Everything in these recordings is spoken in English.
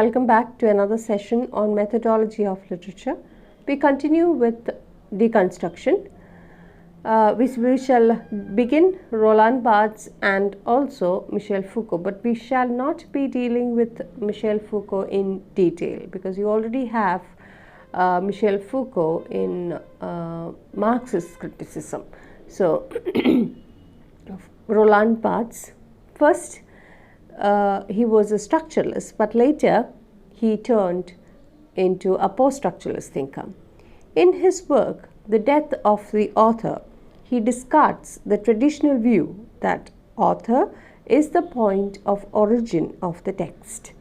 welcome back to another session on methodology of literature. We continue with deconstruction, which we shall begin Roland Barthes and also Michel Foucault, but we shall not be dealing with Michel Foucault in detail because you already have Michel Foucault in Marxist criticism. So, Roland Barthes, first he was a structuralist, but later he turned into a post-structuralist thinker. In his work, The Death of the Author, he discards the traditional view that author is the point of origin of the text,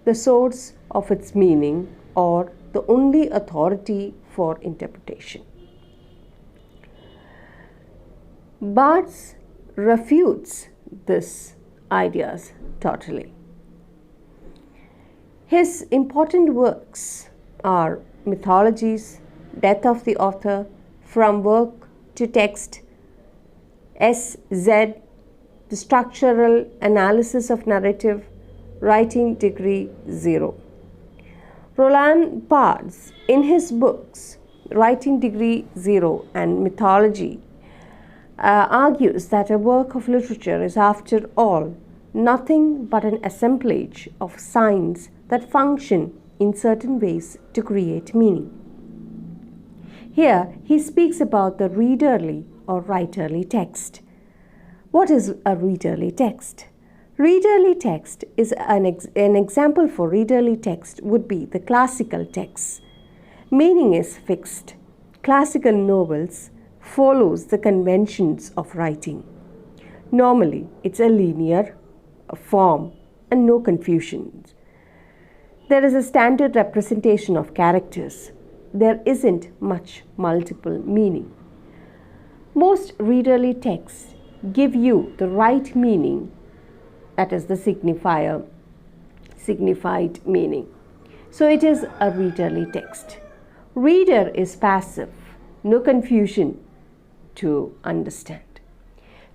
the source of its meaning, or the only authority for interpretation. Barthes refutes these ideas totally. His important works are Mythologies, Death of the Author, From Work to Text, SZ, The Structural Analysis of Narrative, Writing Degree 0. Roland Barthes, in his books Writing Degree 0 and Mythology, argues that a work of literature is, after all, nothing but an assemblage of signs that function in certain ways to create meaning. Here he speaks about the readerly or writerly text. What is a readerly text? Readerly text is an example for readerly text would be the classical texts. Meaning is fixed. Classical novels follows the conventions of writing. Normally, it's a linear form and no confusions. There is a standard representation of characters. There isn't much multiple meaning. Most readerly texts give you the right meaning, that is the signified meaning. So it is a readerly text. Reader is passive, no confusion to understand.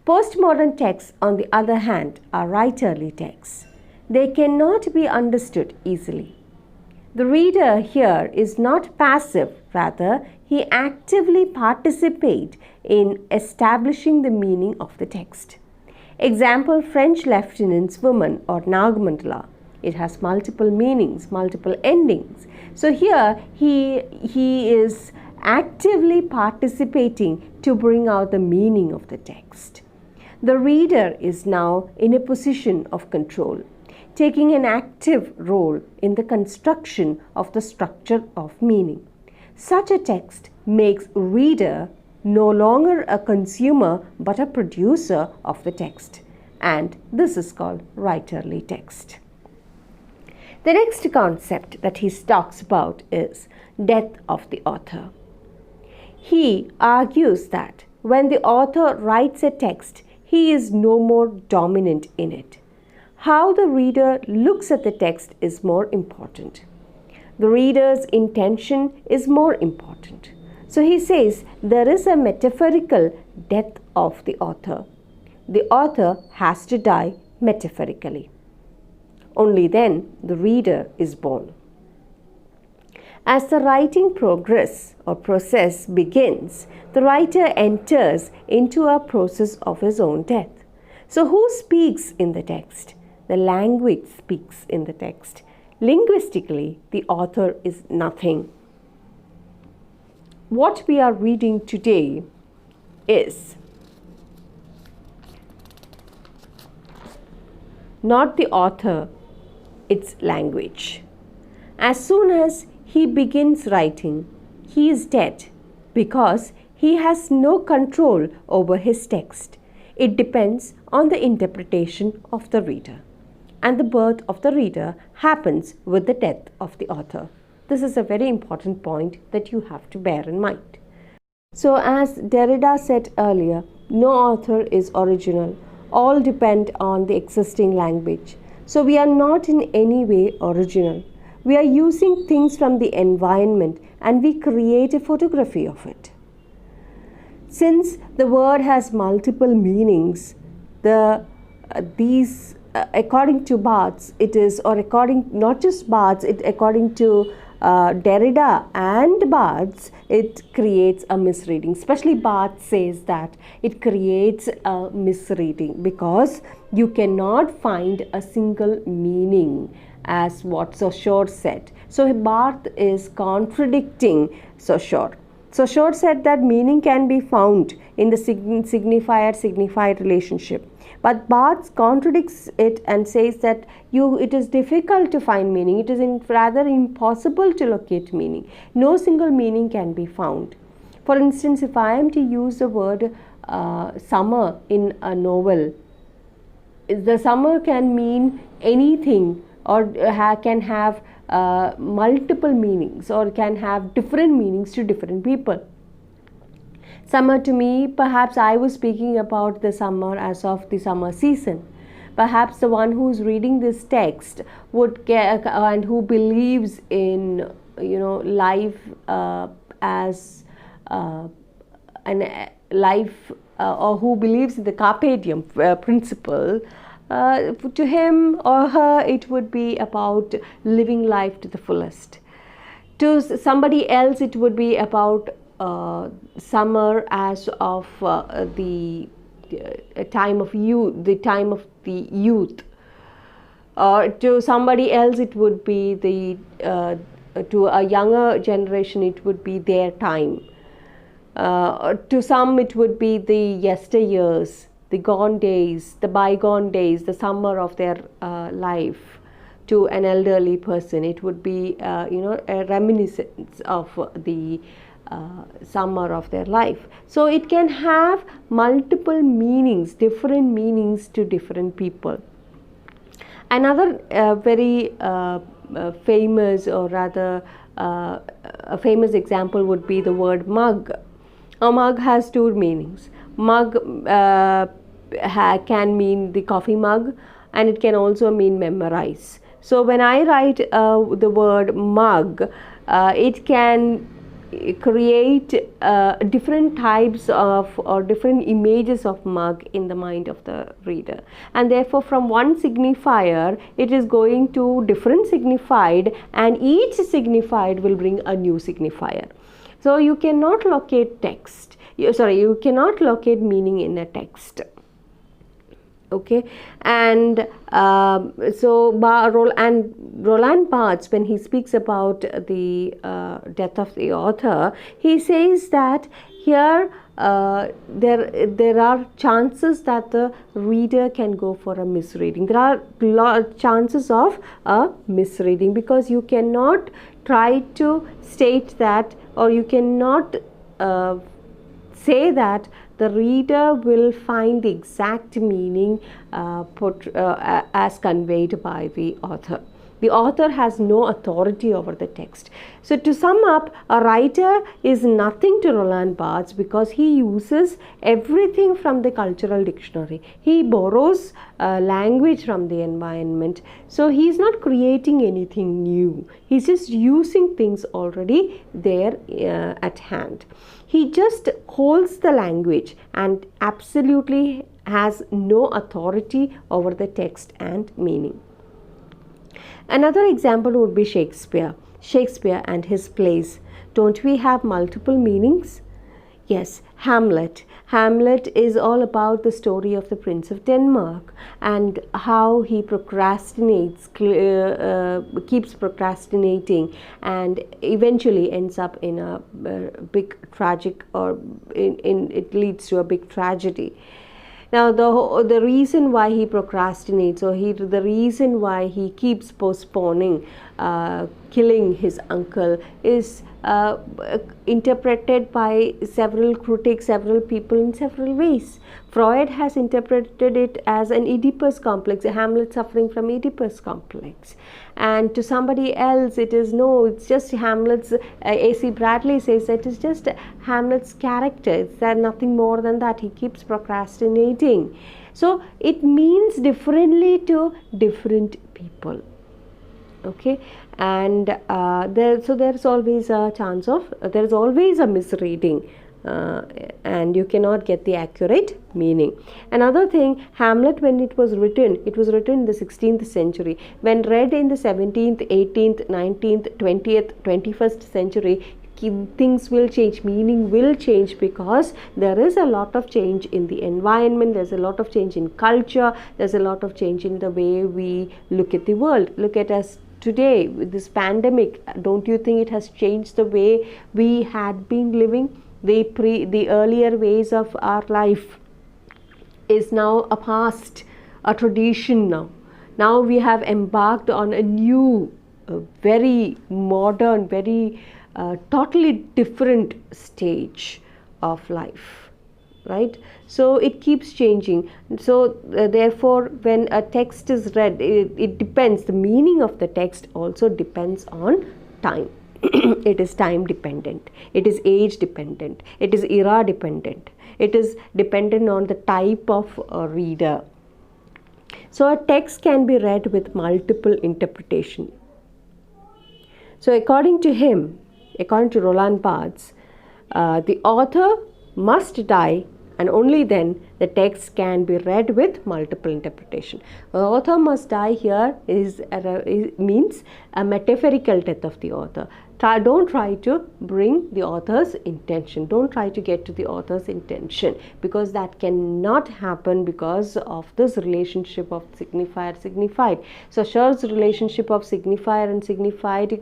Postmodern texts, on the other hand, are writerly texts. They cannot be understood easily. The reader here is not passive, rather, he actively participates in establishing the meaning of the text. Example, French Lieutenant's Woman or Nagmandala. It has multiple meanings, multiple endings. So here he is actively participating to bring out the meaning of the text. The reader is now in a position of control, taking an active role in the construction of the structure of meaning. Such a text makes reader no longer a consumer but a producer of the text, and this is called writerly text. The next concept that he talks about is death of the author. He argues that when the author writes a text, he is no more dominant in it. How the reader looks at the text is more important. The reader's intention is more important. So he says there is a metaphorical death of the author. The author has to die metaphorically. Only then the reader is born. As the writing process begins, the writer enters into a process of his own death. So who speaks in the text? The language speaks in the text. Linguistically, the author is nothing. What we are reading today is not the author, it's language. As soon as he begins writing, he is dead because he has no control over his text. It depends on the interpretation of the reader. And the birth of the reader happens with the death of the author. This is a very important point that you have to bear in mind. So as Derrida said earlier, no author is original. All depend on the existing language. So we are not in any way original. We are using things from the environment and we create a photography of it. Since the word has multiple meanings, these according to Barthes, it is, or according, not just Barthes, according to Derrida and Barthes, it creates a misreading. Especially Barthes says that it creates a misreading because you cannot find a single meaning, as what Saussure said. So Barthes is contradicting Saussure. Saussure said that meaning can be found in the signifier-signified relationship. But Barthes contradicts it and says that it is difficult to find meaning. It is rather impossible to locate meaning. No single meaning can be found. For instance, if I am to use the word summer in a novel, the summer can mean anything, or can have multiple meanings, or can have different meanings to different people. Summer to me, perhaps I was speaking about the summer as of the summer season. Perhaps the one who's reading this text would get, and who believes in life as an life, or who believes in the carpe diem principle, to him or her it would be about living life to the fullest. To somebody else it would be about summer as of the time of youth, the time of the youth. Or to somebody else it would be to a younger generation it would be their time. To some it would be the yesteryears, the gone days, the bygone days, the summer of their life. To an elderly person it would be a reminiscence of the summer of their life. So it can have multiple meanings, different meanings to different people. Another very famous, or rather a famous example would be the word mug. A mug has two meanings. Mug can mean the coffee mug, and it can also mean memorize. So when I write the word mug, it can create different types of, or different images of mug in the mind of the reader, and therefore from one signifier it is going to different signified, and each signified will bring a new signifier. So you cannot locate text, you cannot locate meaning in a text. Okay, and so Roland Barthes, when he speaks about the death of the author, he says that here there are chances that the reader can go for a misreading. There are chances of a misreading, because you cannot try to state that, or you cannot say that the reader will find the exact meaning as conveyed by the author. The author has no authority over the text. So to sum up, a writer is nothing to Roland Barthes, because he uses everything from the cultural dictionary. He borrows language from the environment. So he is not creating anything new. He's just using things already there at hand. He just holds the language and absolutely has no authority over the text and meaning. Another example would be Shakespeare and his plays. Don't we have multiple meanings? Yes, Hamlet. Hamlet is all about the story of the Prince of Denmark and how he procrastinates, keeps procrastinating, and eventually ends up in a big tragic, or it leads to a big tragedy. Now, the reason why he procrastinates, or the reason why he keeps postponing killing his uncle, is interpreted by several critics, several people, in several ways. Freud has interpreted it as an Oedipus complex, a Hamlet suffering from Oedipus complex. And to somebody else, it's just Hamlet's, A.C. Bradley says that it's just Hamlet's character. It's nothing more than that. He keeps procrastinating. So it means differently to different people. Okay, and there's always a chance of, there's always a misreading and you cannot get the accurate meaning. Another thing, Hamlet, when it was written in the 16th century. When read in the 17th, 18th, 19th, 20th, 21st century, things will change, meaning will change, because there is a lot of change in the environment, there's a lot of change in culture, there's a lot of change in the way we look at the world. Look at us today with this pandemic. Don't you think it has changed the way we had been living? The earlier ways of our life is now a past, a tradition now. Now we have embarked on a new, very modern, very totally different stage of life, right? So it keeps changing. So therefore, when a text is read, it depends, the meaning of the text also depends on time. It is time dependent, it is age dependent, it is era dependent, it is dependent on the type of reader. So a text can be read with multiple interpretation. So according to him, according to Roland Barthes, the author must die, and only then the text can be read with multiple interpretation. The author must die here means a metaphorical death of the author. Don't try to bring the author's intention. Don't try to get to the author's intention, because that cannot happen because of this relationship of signifier signified. So Scher's relationship of signifier and signified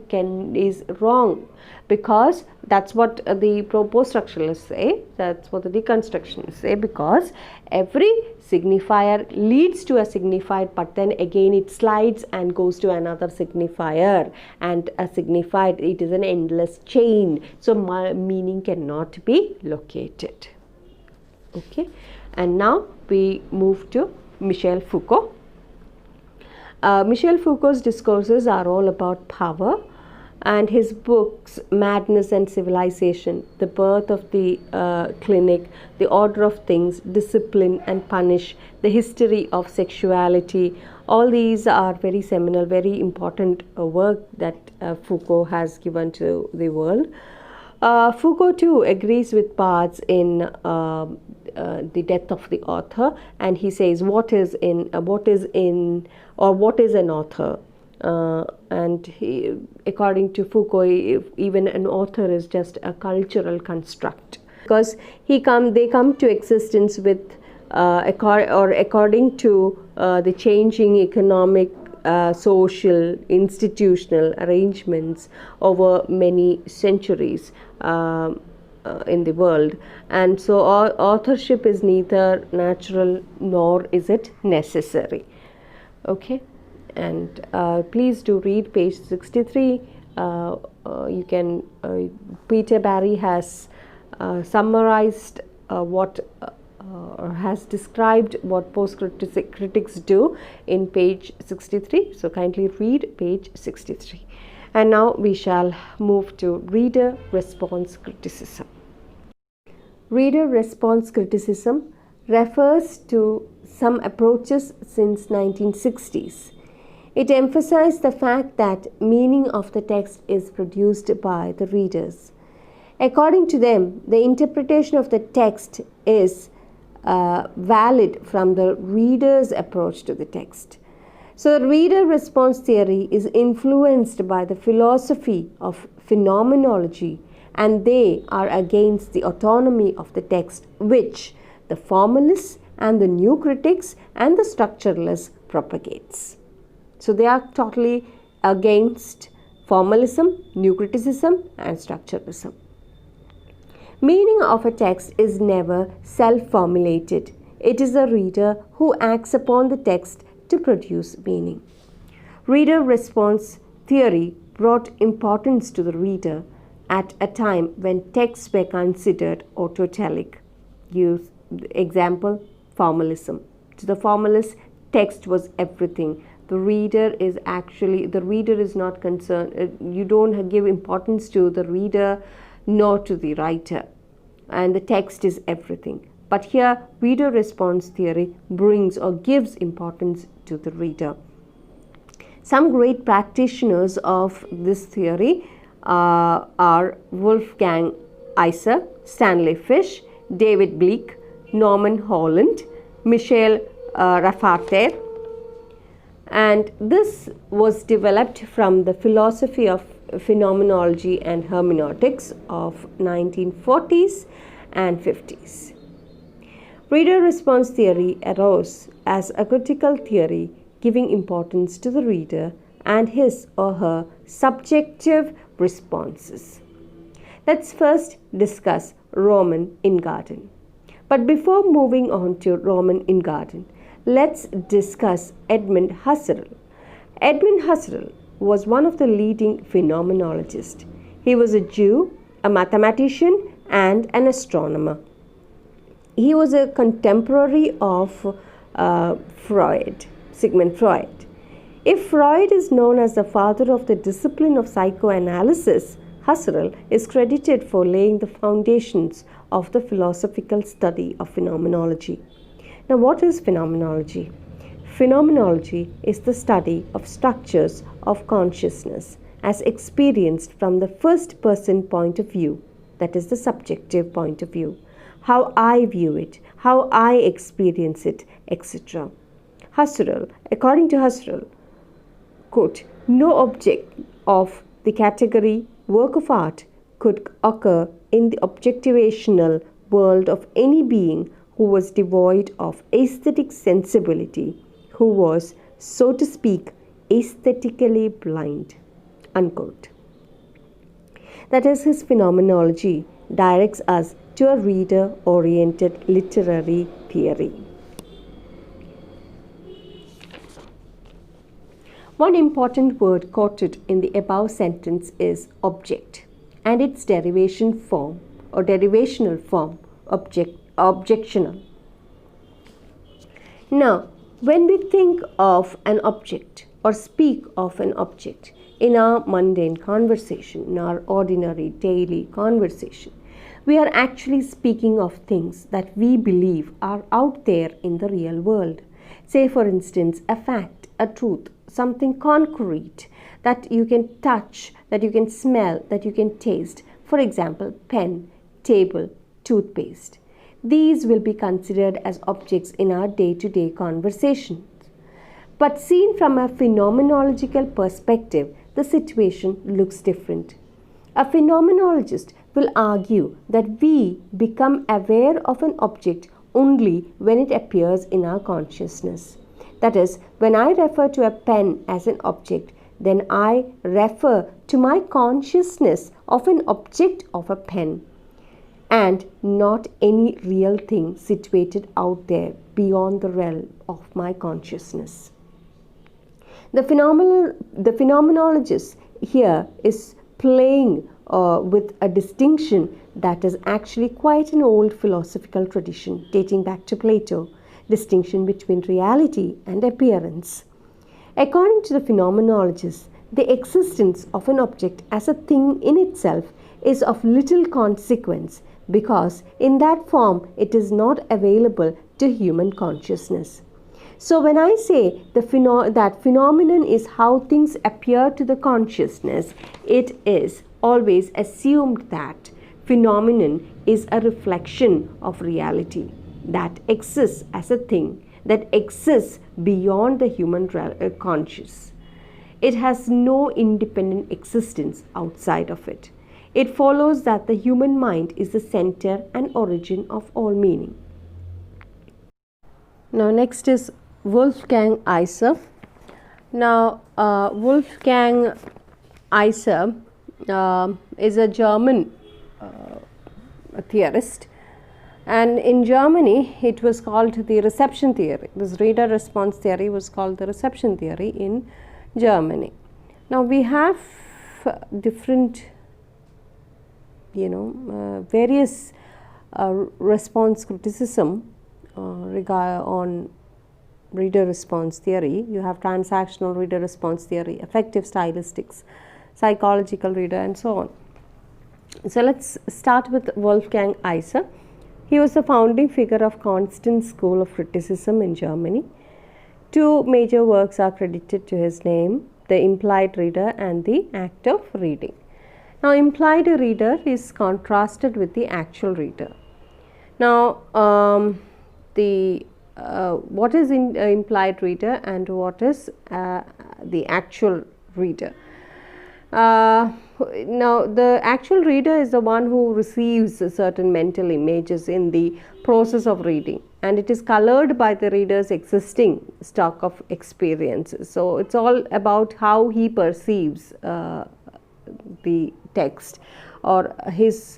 is wrong, because that's what the post-structuralists say, that's what the deconstructionists say, because every signifier leads to a signified, but then again it slides and goes to another signifier, and a signified, it is an endless chain, so meaning cannot be located. Okay, and now we move to Michel Foucault. Michel Foucault's discourses are all about power, and his books Madness and Civilization, The Birth of the Clinic, The Order of Things, Discipline and Punish, The History of Sexuality, all these are very seminal, very important work that Foucault has given to the world. Foucault too agrees with Barthes in the death of the author, and he says what is an author. And according to Foucault, even an author is just a cultural construct, because they come to existence with according to the changing economic, social, institutional arrangements over many centuries in the world, and so authorship is neither natural nor is it necessary. Okay. And please do read page 63. You can Peter Barry has summarized or has described what post-critics do in page 63. So kindly read page 63. And now we shall move to reader response criticism. Reader response criticism refers to some approaches since 1960s. It emphasized the fact that meaning of the text is produced by the readers. According to them, the interpretation of the text is valid from the reader's approach to the text. So, the reader response theory is influenced by the philosophy of phenomenology, and they are against the autonomy of the text, which the formalists and the new critics and the structuralists propagates. So they are totally against formalism, new criticism, and structuralism. Meaning of a text is never self-formulated. It is the reader who acts upon the text to produce meaning. Reader response theory brought importance to the reader at a time when texts were considered autotelic. Use example, formalism. To the formalist, text was everything. The reader is not concerned, you don't give importance to the reader nor to the writer, and the text is everything. But here, reader response theory brings or gives importance to the reader. Some great practitioners of this theory are Wolfgang Isa, Stanley Fish, David Bleek, Norman Holland, Michel Raffater, and this was developed from the philosophy of phenomenology and hermeneutics of 1940s and 50s. Reader response theory arose as a critical theory giving importance to the reader and his or her subjective responses. Let's first discuss Roman Ingarden. But before moving on to Roman Ingarden, let's discuss Edmund Husserl. Edmund Husserl was one of the leading phenomenologists. He was a Jew, a mathematician, and an astronomer. He was a contemporary of Sigmund Freud. If Freud is known as the father of the discipline of psychoanalysis, Husserl is credited for laying the foundations of the philosophical study of phenomenology. Now, what is phenomenology? Phenomenology is the study of structures of consciousness as experienced from the first person point of view, that is the subjective point of view, how I view it, how I experience it, etc. Husserl, according to Husserl, quote, no object of the category work of art could occur in the objectivational world of any being who was devoid of aesthetic sensibility, who was, so to speak, aesthetically blind, unquote. That is, his phenomenology directs us to a reader-oriented literary theory. One important word quoted in the above sentence is object and its derivation form or derivational form, objectional. Now, when we think of an object or speak of an object in our mundane conversation, in our ordinary daily conversation, we are actually speaking of things that we believe are out there in the real world. Say, for instance, a fact, a truth, something concrete that you can touch, that you can smell, that you can taste. For example, pen, table, toothpaste. These will be considered as objects in our day-to-day conversations. But seen from a phenomenological perspective, the situation looks different. A phenomenologist will argue that we become aware of an object only when it appears in our consciousness. That is, when I refer to a pen as an object, then I refer to my consciousness of an object of a pen and not any real thing situated out there beyond the realm of my consciousness. The phenomenologist here is playing with a distinction that is actually quite an old philosophical tradition dating back to Plato, distinction between reality and appearance. According to the phenomenologist, the existence of an object as a thing in itself is of little consequence because in that form it is not available to human consciousness. So when I say that phenomenon is how things appear to the consciousness, it is always assumed that phenomenon is a reflection of reality that exists as a thing, that exists beyond the human conscious. It has no independent existence outside of it. It follows that the human mind is the center and origin of all meaning. Now next is Wolfgang Isa. Now Wolfgang Isa is a German theorist, and in Germany it was called the reception theory. This reader response theory was called the reception theory in Germany. Now we have different various response criticism on reader response theory. You have transactional reader response theory, affective stylistics, psychological reader, and so on. So let's start with Wolfgang Isa. He was the founding figure of constant school of criticism in Germany. Two major works are credited to his name, The Implied Reader and The Act of Reading. Now, implied reader is contrasted with the actual reader. Now, what is implied reader and what is the actual reader? Now, the actual reader is the one who receives certain mental images in the process of reading, and it is colored by the reader's existing stock of experiences. So, it's all about how he perceives the text, or his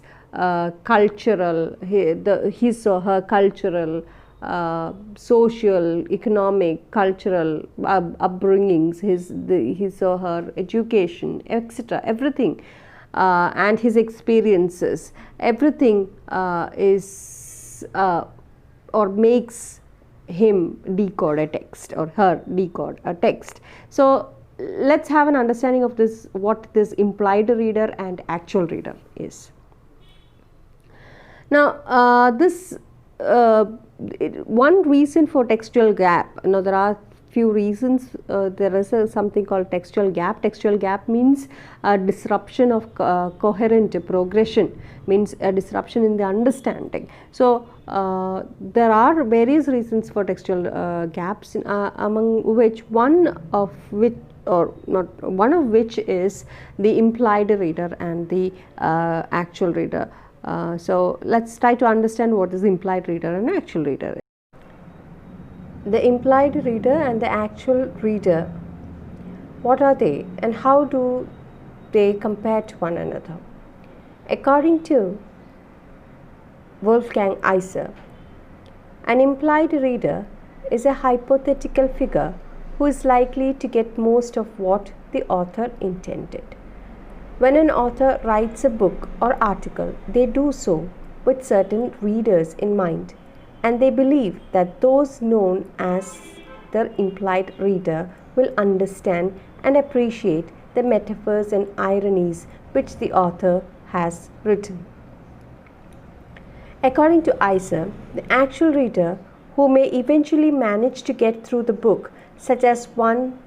cultural, his or her cultural, social, economic, cultural upbringings, his or her education, etc. Everything, and his experiences, everything is or makes him decode a text, or her decode a text. So, let's have an understanding of this, what this implied reader and actual reader is. Now, one reason for textual gap. Now, there are few reasons. There is something called textual gap. Textual gap means a disruption of coherent progression, means a disruption in the understanding. So, there are various reasons for textual gaps, among which one of which is the implied reader and the actual reader. So, let's try to understand what is the implied reader and actual reader. The implied reader and the actual reader, what are they and how do they compare to one another? According to Wolfgang Isa, an implied reader is a hypothetical figure who is likely to get most of what the author intended. When an author writes a book or article, they do so with certain readers in mind, and they believe that those known as the implied reader will understand and appreciate the metaphors and ironies which the author has written. According to Isa, the actual reader, who may eventually manage to get through the book, such as when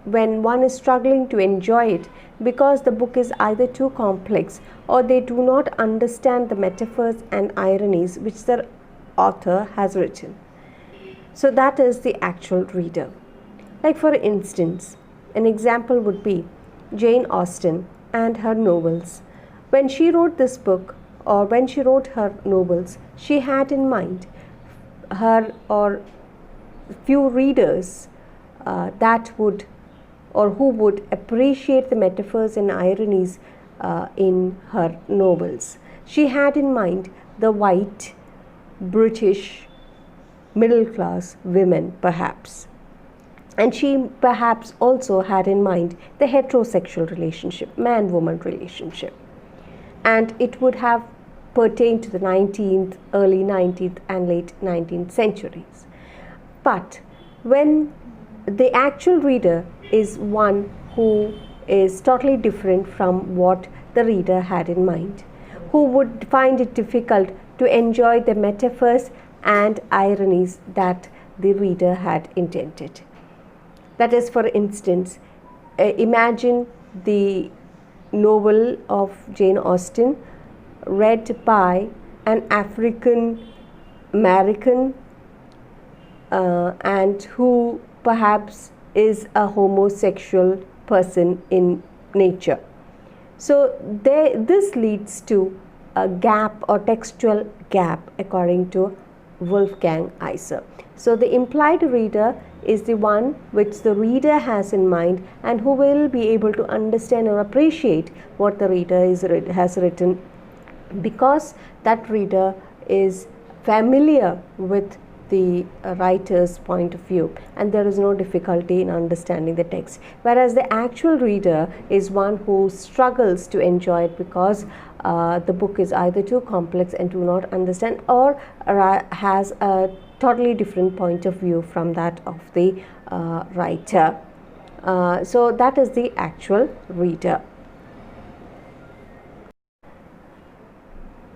one is struggling to enjoy it because the book is either too complex or they do not understand the metaphors and ironies which the author has written. So that is the actual reader. Like, for instance, an example would be Jane Austen and her novels. When she wrote this book, or when she wrote her novels, she had in mind her or few readers that would, or who would appreciate the metaphors and ironies in her novels. She had in mind the white, British, middle class women, perhaps. And she perhaps also had in mind the heterosexual relationship, man-woman relationship. And it would have pertained to the 19th, early 19th and late 19th centuries. But when the actual reader is one who is totally different from what the reader had in mind, who would find it difficult to enjoy the metaphors and ironies that the reader had intended. That is, for instance, imagine the novel of Jane Austen read by an African American and who perhaps is a homosexual person in nature. So this leads to a gap or textual gap according to Wolfgang Isa. So the implied reader is the one which the reader has in mind and who will be able to understand or appreciate what the reader has written, because that reader is familiar with the writer's point of view and there is no difficulty in understanding the text, whereas the actual reader is one who struggles to enjoy it because the book is either too complex and do not understand, or has a totally different point of view from that of the writer. So that is the actual reader.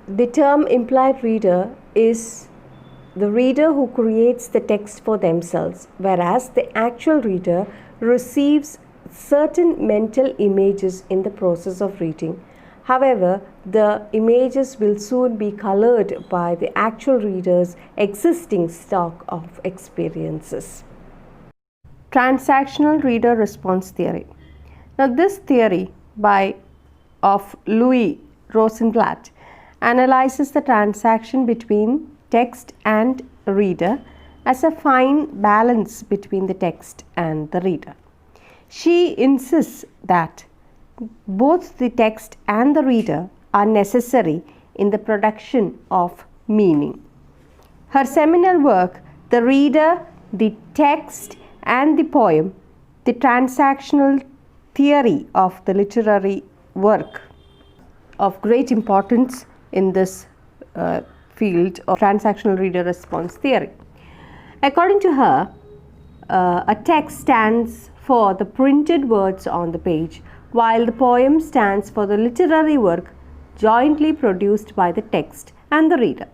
The term implied reader is the reader who creates the text for themselves, whereas the actual reader receives certain mental images in the process of reading However, the images will soon be colored by the actual reader's existing stock of experiences. Transactional reader response theory. Now, this theory of Louis Rosenblatt analyzes the transaction between text and reader as a fine balance between the text and the reader. She insists that both the text and the reader are necessary in the production of meaning. Her seminal work, The Reader, the Text and the Poem, the Transactional Theory of the Literary Work, of great importance in this field of transactional reader response theory. According to her, a text stands for the printed words on the page, while the poem stands for the literary work jointly produced by the text and the reader.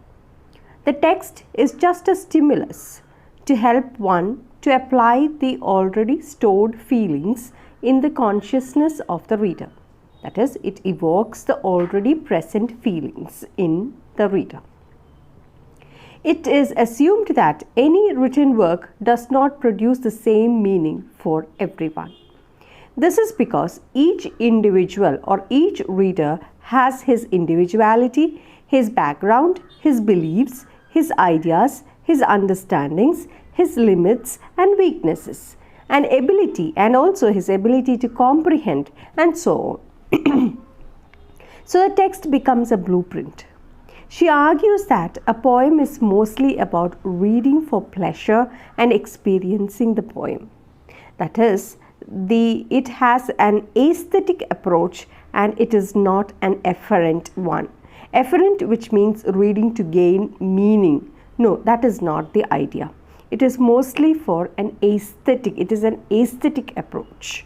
The text is just a stimulus to help one to apply the already stored feelings in the consciousness of the reader. That is, it evokes the already present feelings in the reader. It is assumed that any written work does not produce the same meaning for everyone. This is because each individual or each reader has his individuality, his background, his beliefs, his ideas, his understandings, his limits and weaknesses, and ability, and also his ability to comprehend, and so on. So the text becomes a blueprint. She argues that a poem is mostly about reading for pleasure and experiencing the poem. That is, it has an aesthetic approach and it is not an efferent one. Efferent, which means reading to gain meaning. No, that is not the idea. It is mostly for an aesthetic. It is an aesthetic approach.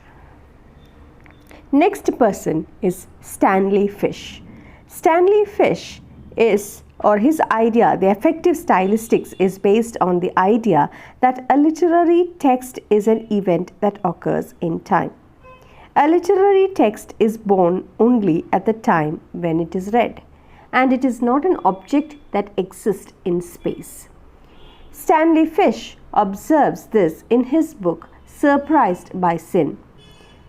Next person is Stanley Fish. Stanley Fish is, or his idea, the affective stylistics, is based on the idea that a literary text is an event that occurs in time. A literary text is born only at the time when it is read, and it is not an object that exists in space. Stanley Fish observes this in his book Surprised by Sin.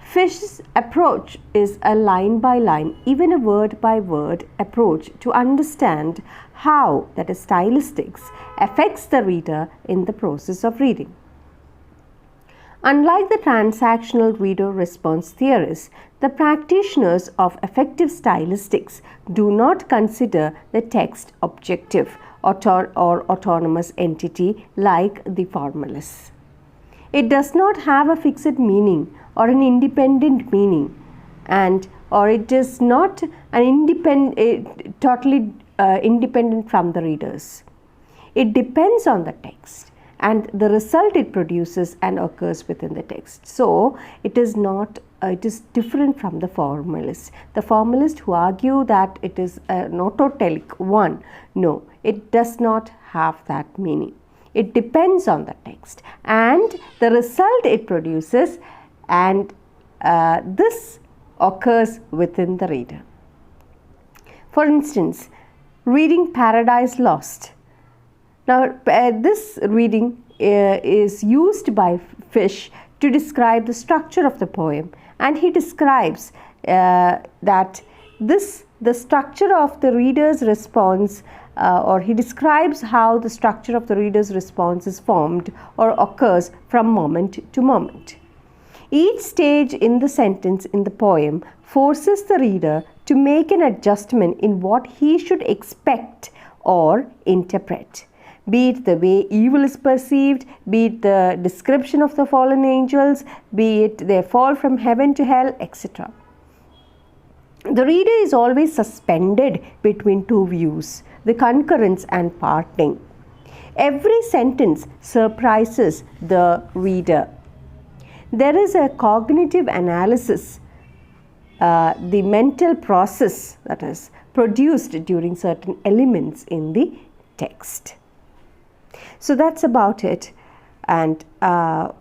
Fish's approach is a line-by-line, even a word-by-word approach to understand how that is stylistics affects the reader in the process of reading. Unlike the transactional reader response theorists, the practitioners of affective stylistics do not consider the text objective or autonomous entity like the formalists. It does not have a fixed meaning or an independent meaning, or it is not an totally independent from the readers. It depends on the text and the result it produces and occurs within the text. So it is not. It is different from the formalists. The formalists who argue that it is an autotelic one. No, it does not have that meaning. It depends on the text and the result it produces, and this occurs within the reader. For instance, reading Paradise Lost. Now, this reading is used by Fish to describe the structure of the poem, and he describes that the structure of the reader's response, or he describes how the structure of the reader's response is formed or occurs from moment to moment. Each stage in the sentence in the poem forces the reader to make an adjustment in what he should expect or interpret, be it the way evil is perceived, be it the description of the fallen angels, be it their fall from heaven to hell, etc. The reader is always suspended between two views, the concurrence and parting. Every sentence surprises the reader. There is a cognitive analysis, the mental process that is produced during certain elements in the text. So that's about it, and I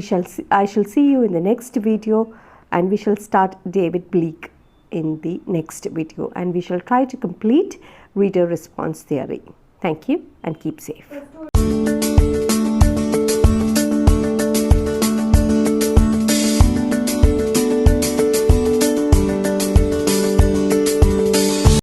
shall see you in the next video, and we shall start David Bleek. in the next video, and we shall try to complete reader response theory. Thank you and keep safe.